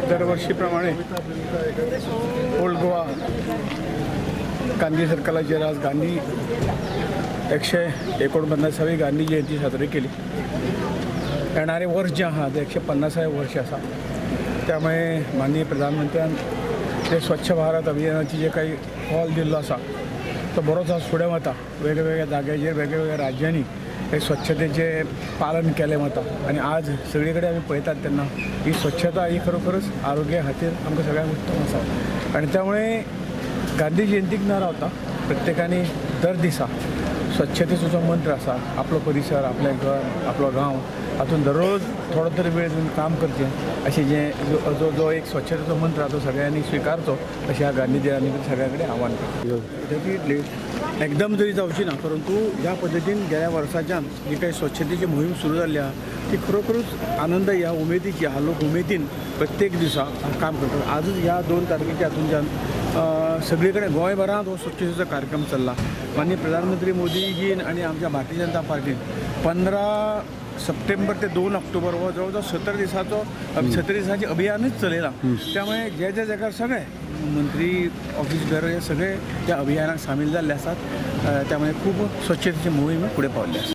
दरवर्षीप्रमाणे ओल्ड गोवा गांधी सर्कलाचेर आज गांधी 149वी गांधी जयंती साजरी केली. येणारे वर्ष जे आहा ते 150वें वर्ष आसा. त्यामुळे माननीय प्रधानमंत्र्यान ते स्वच्छ भारत अभियानाची जे काही कॉल दिल्लो आसा तो बरोच आज फुडें वता. वेगवेगळ्या जाग्याचेर वेगवेगळ्या राज्यांनी हे स्वच्छतेचे पालन केलें वता आनी आज सगळे कडेन आमी पळयतात तेन्ना ही स्वच्छता ही खरोखरच आरोग्या खातीर आमकां सगळ्यांक उत्तम आसा. आनी त्यामुळे गांधी जयंतीक न रावता प्रत्येकानी दर दिसा स्वच्छतेचो जो मंत्र आसा आपलो परिसर आपलें घर आपलो गांव हातूंत दररोज थोडो तरी वेळ दिवन काम करचें अशें जें जो एक स्वच्छतेचो मंत्र आसा तो सगळ्यांनी स्विकारचो अशें ह्या गांधी जयंती सगळ्या कडेन आव्हान करता. डेफिनेटली एकदम जरी जावची ना परंतु ज्या पद्दतीन गेल्या वर्साच्यान जी काही स्वच्छतेची मोहीम सुरू जाल्ली आहा ती खरोखरूच आनंदायी ह्या उमेदीची आहा. लोक उमेदीन प्रत्येक दिसा काम करतात. आजच ह्या 2 तारखेच्या हातूंतल्यान सगळे कडेन गोंयभरांत हो स्वच्छतेचो कार्यक्रम चल्ला. माननीय प्रधानमंत्री मोदीजीन आनी आमच्या भारतीय जनता पार्टीन 15 सप्टेंबर ते 2 ऑक्टोबर हो जवळ 17 दिसांचे अभियानच चलयलां. त्यामुळे ज्या जाग्यार सगळे मंत्री ऑफिसर हे सगळे त्या अभियानाक सामील जाल्ले आसात. त्यामुळे खूब स्वच्छतेची मोहीम फुडें पावल्ली आसा.